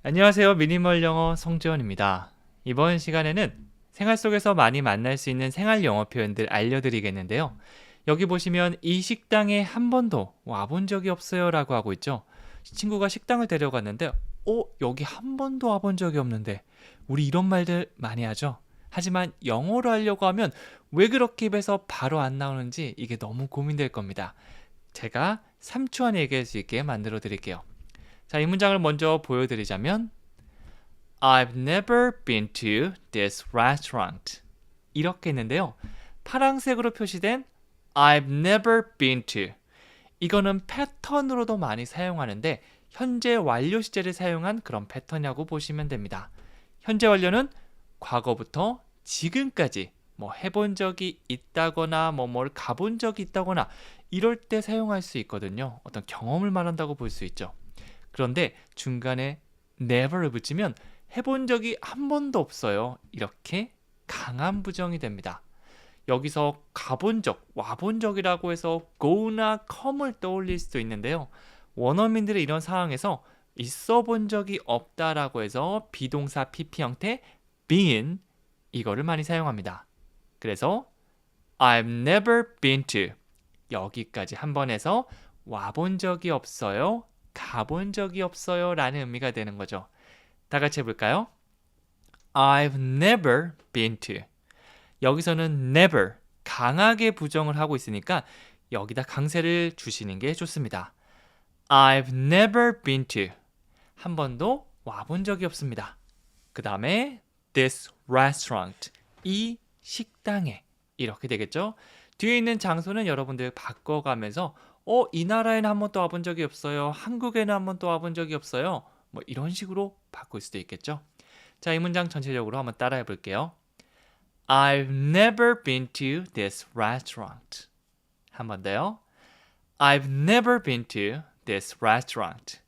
안녕하세요. 미니멀 영어 송지원입니다. 이번 시간에는 생활 속에서 많이 만날 수 있는 생활 영어 표현들 알려드리겠는데요. 여기 보시면 이 식당에 한 번도 와본 적이 없어요 라고 하고 있죠. 친구가 식당을 데려갔는데 여기 한 번도 와본 적이 없는데 우리 이런 말들 많이 하죠. 하지만 영어로 하려고 하면 왜 그렇게 입에서 바로 안 나오는지 이게 너무 고민될 겁니다. 제가 3초 안에 얘기할 수 있게 만들어 드릴게요. 자, 이 문장을 먼저 보여드리자면 I've never been to this restaurant. 이렇게 했는데요. 파란색으로 표시된 I've never been to. 이거는 패턴으로도 많이 사용하는데 현재 완료 시제를 사용한 그런 패턴이라고 보시면 됩니다. 현재 완료는 과거부터 지금까지 해본 적이 있다거나 뭘 가본 적이 있다거나 이럴 때 사용할 수 있거든요. 어떤 경험을 말한다고 볼 수 있죠. 그런데 중간에 never를 붙이면 해본 적이 한 번도 없어요. 이렇게 강한 부정이 됩니다. 여기서 가본 적, 와본 적이라고 해서 go나 come을 떠올릴 수도 있는데요. 원어민들의 이런 상황에서 있어 본 적이 없다라고 해서 비동사 PP 형태 been 이거를 많이 사용합니다. 그래서 I've never been to 여기까지 한 번 해서 와본 적이 없어요. 가본 적이 없어요 라는 의미가 되는 거죠. 다 같이 해볼까요? I've never been to. 여기서는 never 강하게 부정을 하고 있으니까 여기다 강세를 주시는 게 좋습니다. I've never been to. 한 번도 와본 적이 없습니다. 그 다음에 this restaurant. 이 식당에. 이렇게 되겠죠? 뒤에 있는 장소는 여러분들 바꿔가면서 이 나라에는 한 번도 와본 적이 없어요. 한국에는 한 번도 와본 적이 없어요. 이런 식으로 바꿀 수도 있겠죠. 자, 이 문장 전체적으로 한번 따라해 볼게요. I've never been to this restaurant. 한 번 더요. I've never been to this restaurant.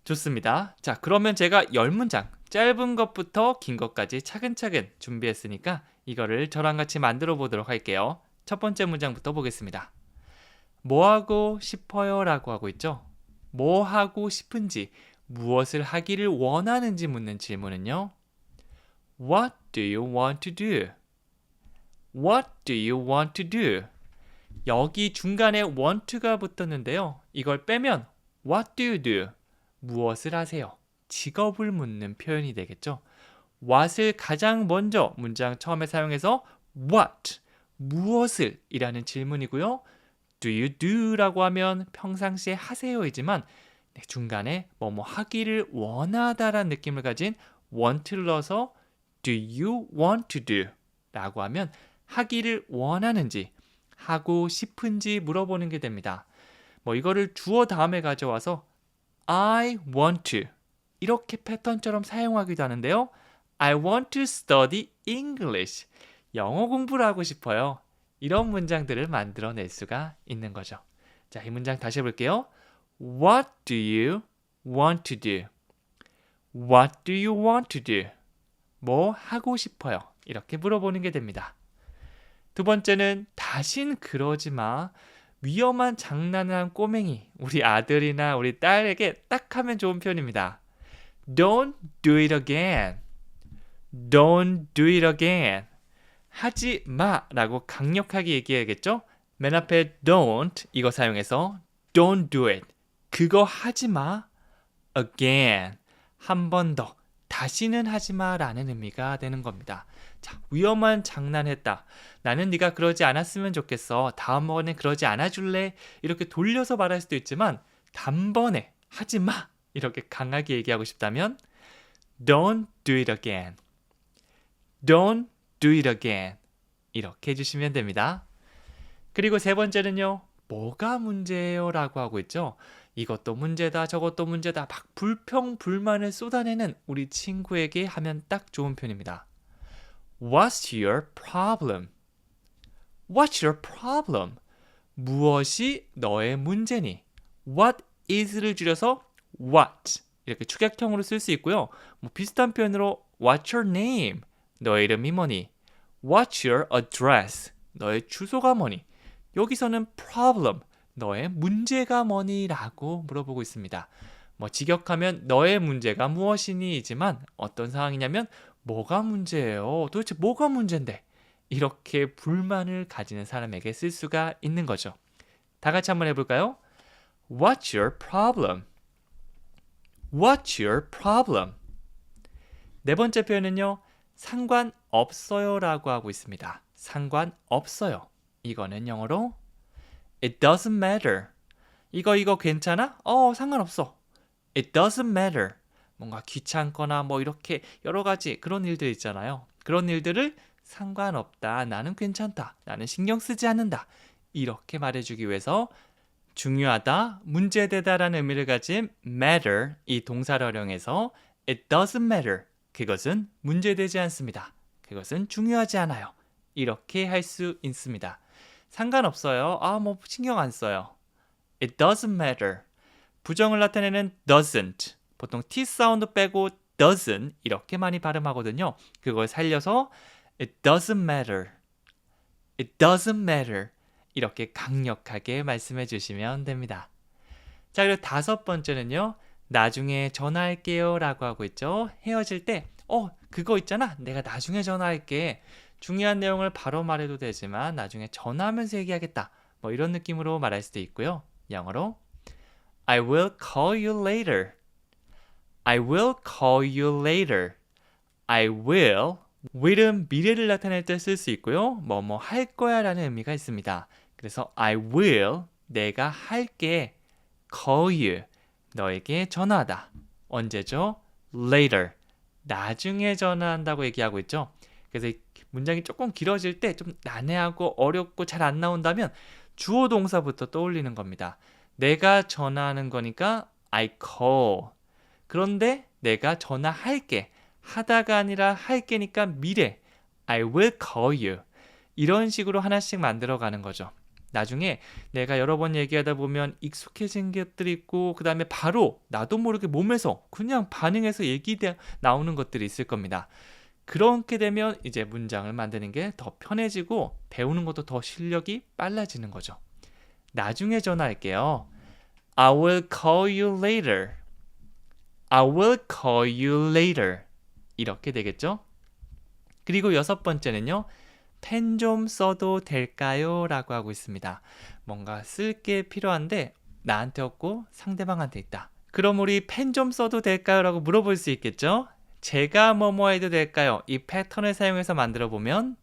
좋습니다. 자, 그러면 제가 10문장, 짧은 것부터 긴 것까지 차근차근 준비했으니까 이거를 저랑 같이 만들어 보도록 할게요. 첫 번째 문장부터 보겠습니다. 뭐 하고 싶어요? 라고 하고 있죠. 뭐 하고 싶은지, 무엇을 하기를 원하는지 묻는 질문은요. What do you want to do? What do you want to do? 여기 중간에 want가 붙었는데요. 이걸 빼면 What do you do? 무엇을 하세요? 직업을 묻는 표현이 되겠죠. what을 가장 먼저 문장 처음에 사용해서 what, 무엇을 이라는 질문이고요. do you do? 라고 하면 평상시에 하세요이지만 중간에 뭐뭐 하기를 원하다라는 느낌을 가진 want를 넣어서 do you want to do? 라고 하면 하기를 원하는지 하고 싶은지 물어보는 게 됩니다. 이거를 주어 다음에 가져와서 I want to 이렇게 패턴처럼 사용하기도 하는데요. I want to study English. 영어 공부를 하고 싶어요. 이런 문장들을 만들어낼 수가 있는 거죠. 자, 이 문장 다시 해볼게요. What do you want to do? What do you want to do? 뭐 하고 싶어요? 이렇게 물어보는 게 됩니다. 두 번째는 다신 그러지 마. 위험한 장난을 한 꼬맹이, 우리 아들이나 우리 딸에게 딱 하면 좋은 표현입니다. Don't do it again. Don't do it again. 하지 마라고 강력하게 얘기해야겠죠? 맨 앞에 don't 이거 사용해서 don't do it. 그거 하지 마. again. 한 번 더. 다시는 하지 마라는 의미가 되는 겁니다. 자, 위험한 장난했다. 나는 네가 그러지 않았으면 좋겠어. 다음번에 그러지 않아줄래? 이렇게 돌려서 말할 수도 있지만 단번에 하지 마. 이렇게 강하게 얘기하고 싶다면 Don't do it again. Don't do it again. 이렇게 해주시면 됩니다. 그리고 세 번째는요. 뭐가 문제예요? 라고 하고 있죠. 이것도 문제다 저것도 문제다 막 불평불만을 쏟아내는 우리 친구에게 하면 딱 좋은 편입니다. What's your problem? What's your problem? 무엇이 너의 문제니? What is를 줄여서 what 이렇게 축약형으로 쓸 수 있고요. 비슷한 표현으로 What's your name? 너의 이름이 뭐니? What's your address? 너의 주소가 뭐니? 여기서는 problem 너의 문제가 뭐니? 라고 물어보고 있습니다. 뭐 직역하면 너의 문제가 무엇이니이지만 어떤 상황이냐면 뭐가 문제예요? 도대체 뭐가 문제인데? 이렇게 불만을 가지는 사람에게 쓸 수가 있는 거죠. 다 같이 한번 해볼까요? What's your problem? What's your problem? 네 번째 표현은요. 상관없어요 라고 하고 있습니다. 상관없어요. 이거는 영어로 It doesn't matter. 이거 괜찮아? 상관없어. It doesn't matter. 뭔가 귀찮거나 뭐 이렇게 여러 가지 그런 일들 있잖아요. 그런 일들을 상관없다. 나는 괜찮다. 나는 신경 쓰지 않는다. 이렇게 말해주기 위해서 중요하다, 문제되다라는 의미를 가진 matter 이 동사를 활용해서 It doesn't matter. 그것은 문제되지 않습니다. 그것은 중요하지 않아요. 이렇게 할 수 있습니다. 상관없어요. 뭐 신경 안 써요. It doesn't matter. 부정을 나타내는 doesn't. 보통 T 사운드 빼고 doesn't 이렇게 많이 발음하거든요. 그걸 살려서 It doesn't matter. It doesn't matter. 이렇게 강력하게 말씀해 주시면 됩니다. 자, 그리고 다섯 번째는요. 나중에 전화할게요 라고 하고 있죠. 헤어질 때 그거 있잖아. 내가 나중에 전화할게. 중요한 내용을 바로 말해도 되지만 나중에 전화하면서 얘기하겠다. 뭐 이런 느낌으로 말할 수도 있고요. 영어로 I will call you later. I will call you later. I will은 미래를 나타낼 때 쓸 수 있고요. 뭐뭐 할 거야 라는 의미가 있습니다. 그래서 I will, 내가 할게, call you, 너에게 전화하다. 언제죠? later, 나중에 전화한다고 얘기하고 있죠. 그래서 이 문장이 조금 길어질 때 좀 난해하고 어렵고 잘 안 나온다면 주어 동사부터 떠올리는 겁니다. 내가 전화하는 거니까 I call. 그런데 내가 전화할게. 하다가 아니라 할게니까 미래. I will call you. 이런 식으로 하나씩 만들어가는 거죠. 나중에 내가 여러 번 얘기하다 보면 익숙해진 것들이 있고 그 다음에 바로 나도 모르게 몸에서 그냥 반응해서 나오는 것들이 있을 겁니다. 그렇게 되면 이제 문장을 만드는 게 더 편해지고 배우는 것도 더 실력이 빨라지는 거죠. 나중에 전화할게요. I will call you later. I will call you later. 이렇게 되겠죠? 그리고 여섯 번째는요. 펜 좀 써도 될까요? 라고 하고 있습니다. 뭔가 쓸 게 필요한데 나한테 없고 상대방한테 있다. 그럼 우리 펜 좀 써도 될까요? 라고 물어볼 수 있겠죠? 제가 뭐뭐 해도 될까요? 이 패턴을 사용해서 만들어 보면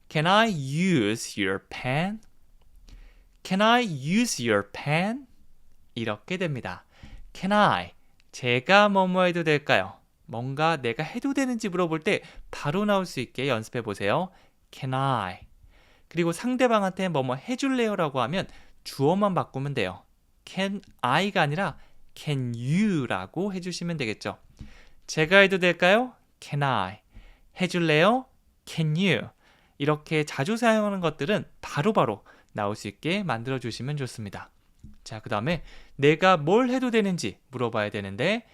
Can I use your pen? Can I use your pen? 이렇게 됩니다. Can I? 제가 뭐뭐 해도 될까요? 뭔가 내가 해도 되는지 물어볼 때 바로 나올 수 있게 연습해 보세요. Can I? 그리고 상대방한테 뭐뭐 해줄래요? 라고 하면 주어만 바꾸면 돼요. Can I가 아니라 Can you? 라고 해주시면 되겠죠. 제가 해도 될까요? Can I? 해줄래요? Can you? 이렇게 자주 사용하는 것들은 바로바로 나올 수 있게 만들어 주시면 좋습니다. 자, 그 다음에 내가 뭘 해도 되는지 물어봐야 되는데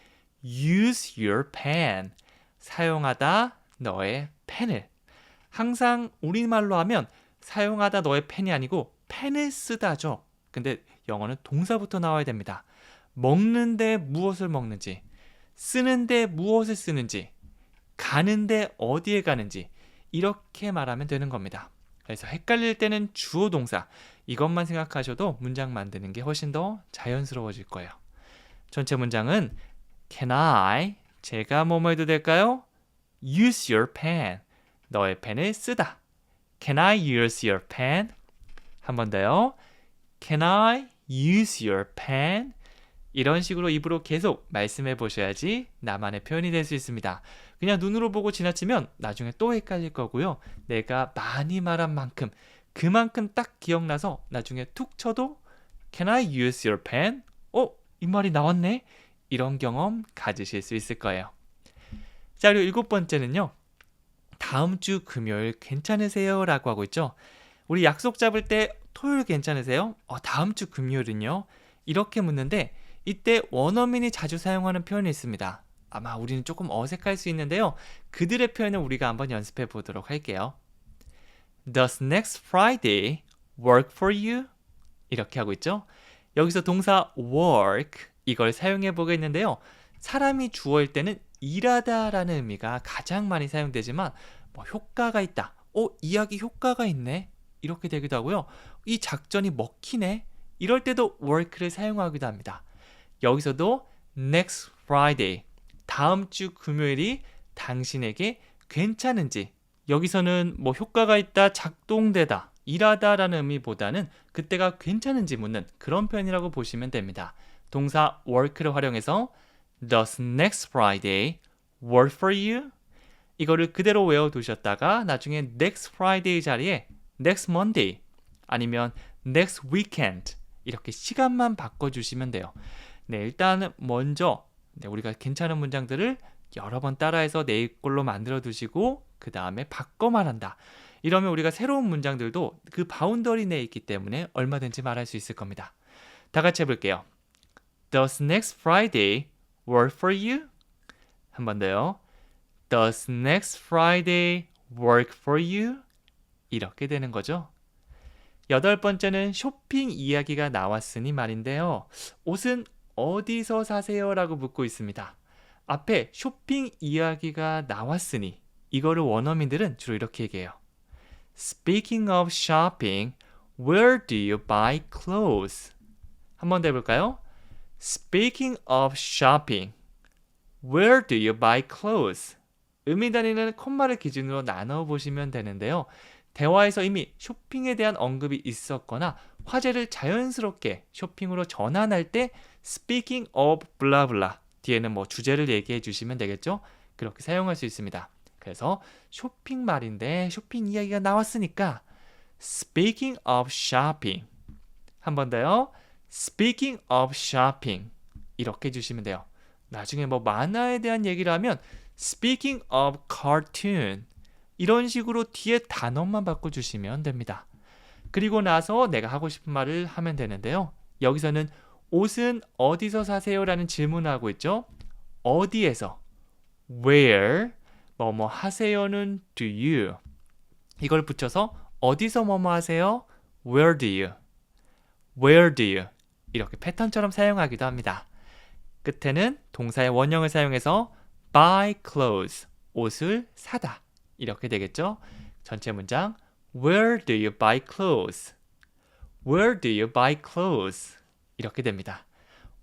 Use your pen. 사용하다 너의 펜을. 항상 우리말로 하면 사용하다 너의 펜이 아니고 펜을 쓰다죠. 근데 영어는 동사부터 나와야 됩니다. 먹는데 무엇을 먹는지, 쓰는데 무엇을 쓰는지, 가는데 어디에 가는지 이렇게 말하면 되는 겁니다. 그래서 헷갈릴 때는 주어 동사 이것만 생각하셔도 문장 만드는 게 훨씬 더 자연스러워질 거예요. 전체 문장은 Can I? 제가 뭐뭐 해도 될까요? Use your pen. 너의 펜을 쓰다. Can I use your pen? 한 번 더요. Can I use your pen? 이런 식으로 입으로 계속 말씀해 보셔야지 나만의 표현이 될 수 있습니다. 그냥 눈으로 보고 지나치면 나중에 또 헷갈릴 거고요. 내가 많이 말한 만큼 그만큼 딱 기억나서 나중에 툭 쳐도 Can I use your pen? 이 말이 나왔네? 이런 경험 가지실 수 있을 거예요. 자, 그리고 일곱 번째는요. 다음 주 금요일 괜찮으세요? 라고 하고 있죠. 우리 약속 잡을 때 토요일 괜찮으세요? 다음 주 금요일은요? 이렇게 묻는데 이때 원어민이 자주 사용하는 표현이 있습니다. 아마 우리는 조금 어색할 수 있는데요. 그들의 표현을 우리가 한번 연습해 보도록 할게요. Does next Friday work for you? 이렇게 하고 있죠. 여기서 동사 work 이걸 사용해 보겠는데요. 사람이 주어일 때는 일하다라는 의미가 가장 많이 사용되지만 뭐 효과가 있다. 이야기 효과가 있네. 이렇게 되기도 하고요. 이 작전이 먹히네. 이럴 때도 work를 사용하기도 합니다. 여기서도 next Friday, 다음 주 금요일이 당신에게 괜찮은지, 여기서는 뭐 효과가 있다, 작동되다, 일하다라는 의미보다는 그때가 괜찮은지 묻는 그런 표현이라고 보시면 됩니다. 동사 work를 활용해서 Does next Friday work for you? 이거를 그대로 외워두셨다가 나중에 next Friday 자리에 next Monday 아니면 next weekend 이렇게 시간만 바꿔주시면 돼요. 네, 일단 먼저 우리가 괜찮은 문장들을 여러 번 따라해서 내 걸로 만들어 두시고 그 다음에 바꿔 말한다. 이러면 우리가 새로운 문장들도 그 바운더리 내에 있기 때문에 얼마든지 말할 수 있을 겁니다. 다 같이 해볼게요. Does next Friday work for you? 한 번 더요. Does next Friday work for you? 이렇게 되는 거죠. 여덟 번째는 쇼핑 이야기가 나왔으니 말인데요. 옷은 어디서 사세요? 라고 묻고 있습니다. 앞에 쇼핑 이야기가 나왔으니 이거를 원어민들은 주로 이렇게 얘기해요. Speaking of shopping, where do you buy clothes? 한 번 더 해볼까요? Speaking of shopping, where do you buy clothes? 의미 단위는 콤마를 기준으로 나눠보시면 되는데요. 대화에서 이미 쇼핑에 대한 언급이 있었거나 화제를 자연스럽게 쇼핑으로 전환할 때 speaking of blah blah 뒤에는 뭐 주제를 얘기해 주시면 되겠죠? 그렇게 사용할 수 있습니다. 그래서 쇼핑 말인데 쇼핑 이야기가 나왔으니까 speaking of shopping 한 번 더요. speaking of shopping 이렇게 해주시면 돼요. 나중에 뭐 만화에 대한 얘기를 하면 speaking of cartoon 이런 식으로 뒤에 단어만 바꿔주시면 됩니다. 그리고 나서 내가 하고 싶은 말을 하면 되는데요. 여기서는 옷은 어디서 사세요? 라는 질문을 하고 있죠. 어디에서 where 뭐뭐 하세요는 do you 이걸 붙여서 어디서 뭐뭐 하세요? where do you where do you 이렇게 패턴처럼 사용하기도 합니다. 끝에는 동사의 원형을 사용해서 buy clothes 옷을 사다 이렇게 되겠죠. 전체 문장 Where do you buy clothes? Where do you buy clothes? 이렇게 됩니다.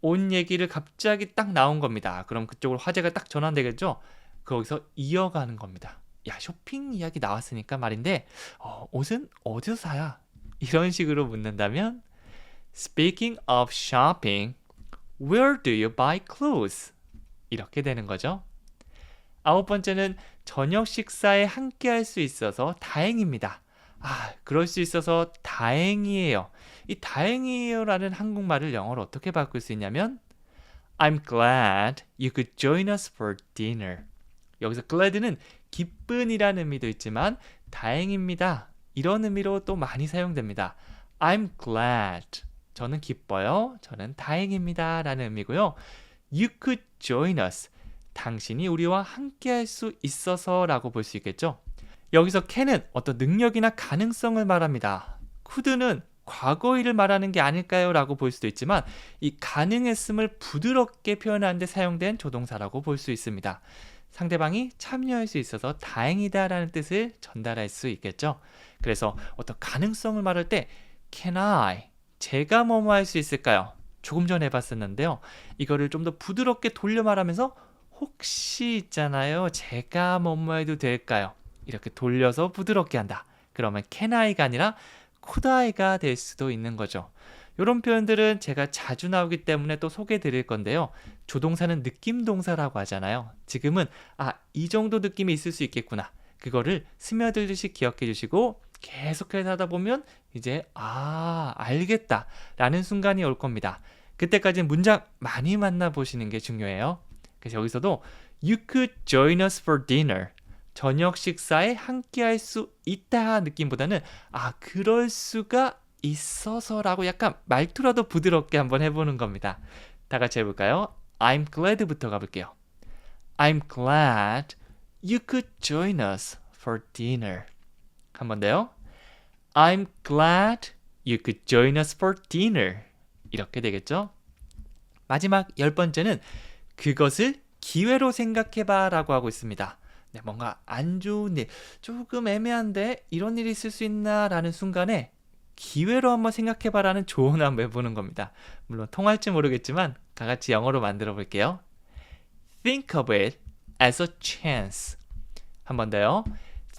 옷 얘기를 갑자기 딱 나온 겁니다. 그럼 그쪽으로 화제가 딱 전환되겠죠? 거기서 이어가는 겁니다. 야, 쇼핑 이야기 나왔으니까 말인데 옷은 어디서 사야? 이런 식으로 묻는다면 Speaking of shopping, where do you buy clothes? 이렇게 되는 거죠. 아홉 번째는 저녁 식사에 함께 할 수 있어서 다행입니다. 그럴 수 있어서 다행이에요. 이 다행이에요라는 한국말을 영어로 어떻게 바꿀 수 있냐면 I'm glad you could join us for dinner. 여기서 glad는 기쁜이라는 의미도 있지만 다행입니다. 이런 의미로 또 많이 사용됩니다. I'm glad. 저는 기뻐요. 저는 다행입니다. 라는 의미고요. You could join us. 당신이 우리와 함께 할 수 있어서 라고 볼 수 있겠죠. 여기서 can은 어떤 능력이나 가능성을 말합니다. could는 과거일을 말하는 게 아닐까요? 라고 볼 수도 있지만 이 가능했음을 부드럽게 표현하는 데 사용된 조동사라고 볼 수 있습니다. 상대방이 참여할 수 있어서 다행이다 라는 뜻을 전달할 수 있겠죠. 그래서 어떤 가능성을 말할 때 can I, 제가 뭐뭐 할 수 있을까요? 조금 전에 해봤었는데요. 이거를 좀 더 부드럽게 돌려 말하면서 혹시 있잖아요. 제가 뭐뭐 해도 될까요? 이렇게 돌려서 부드럽게 한다. 그러면 can I가 아니라 could I가 될 수도 있는 거죠. 이런 표현들은 제가 자주 나오기 때문에 또 소개해 드릴 건데요. 조동사는 느낌 동사라고 하잖아요. 지금은 이 정도 느낌이 있을 수 있겠구나. 그거를 스며들듯이 기억해 주시고 계속해서 하다 보면 이제 알겠다 라는 순간이 올 겁니다. 그때까지는 문장 많이 만나보시는 게 중요해요. 그래서 여기서도 You could join us for dinner. 저녁 식사에 함께 할 수 있다 느낌보다는 그럴 수가 있어서라고 약간 말투라도 부드럽게 한번 해보는 겁니다. 다 같이 해볼까요? I'm glad부터 가볼게요. I'm glad you could join us for dinner. 한 번 더요. I'm glad you could join us for dinner. 이렇게 되겠죠? 마지막 10번째는 그것을 기회로 생각해봐 라고 하고 있습니다. 네, 뭔가 안 좋은 일, 조금 애매한데 이런 일이 있을 수 있나 라는 순간에 기회로 한번 생각해봐 라는 조언을 한번 해보는 겁니다. 물론 통할지 모르겠지만 다 같이 영어로 만들어 볼게요. Think of it as a chance. 한 번 더요.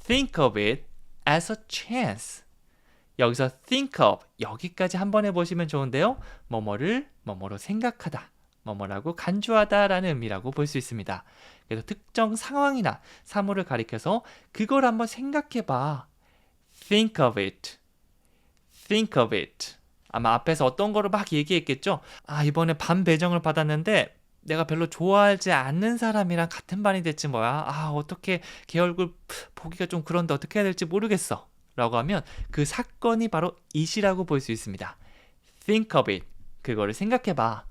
Think of it as a chance. 여기서 think of 여기까지 한번 해보시면 좋은데요. 뭐뭐를 뭐뭐로 생각하다, 뭐뭐라고 간주하다 라는 의미라고 볼 수 있습니다. 그래서 특정 상황이나 사물을 가리켜서 그걸 한번 생각해봐. Think of it. Think of it. 아마 앞에서 어떤 거를 막 얘기했겠죠? 아, 이번에 반 배정을 받았는데 내가 별로 좋아하지 않는 사람이랑 같은 반이 됐지 뭐야. 아, 어떻게 걔 얼굴 보기가 좀 그런데 어떻게 해야 될지 모르겠어. 라고 하면 그 사건이 바로 it이라고 볼 수 있습니다. Think of it. 그거를 생각해봐.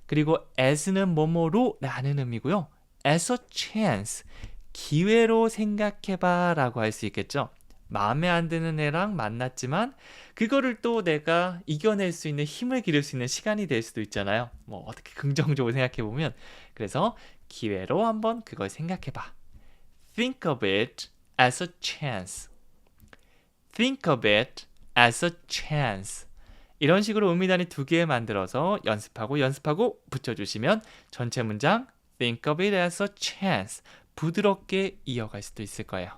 그리고 as는 뭐뭐로 라는 의미고요. as a chance. 기회로 생각해봐 라고 할 수 있겠죠. 마음에 안 드는 애랑 만났지만 그거를 또 내가 이겨낼 수 있는 힘을 기를 수 있는 시간이 될 수도 있잖아요. 뭐 어떻게 긍정적으로 생각해보면. 그래서 기회로 한번 그걸 생각해봐. Think of it as a chance. Think of it as a chance. 이런 식으로 의미단위 2개 만들어서 연습하고 붙여주시면 전체 문장 Think of it as a chance. 부드럽게 이어갈 수도 있을 거예요.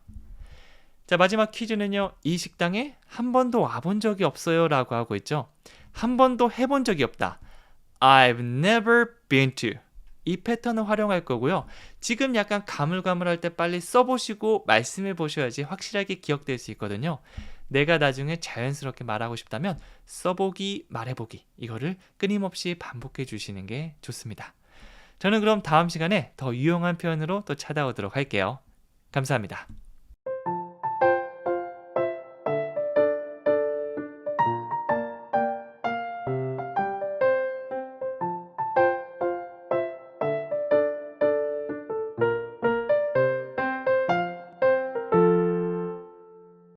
자, 마지막 퀴즈는요. 이 식당에 한 번도 와본 적이 없어요 라고 하고 있죠. 한 번도 해본 적이 없다. I've never been to. 이 패턴을 활용할 거고요. 지금 약간 가물가물할 때 빨리 써보시고 말씀해 보셔야지 확실하게 기억될 수 있거든요. 내가 나중에 자연스럽게 말하고 싶다면 써보기, 말해보기 이거를 끊임없이 반복해 주시는 게 좋습니다. 저는 그럼 다음 시간에 더 유용한 표현으로 또 찾아오도록 할게요. 감사합니다.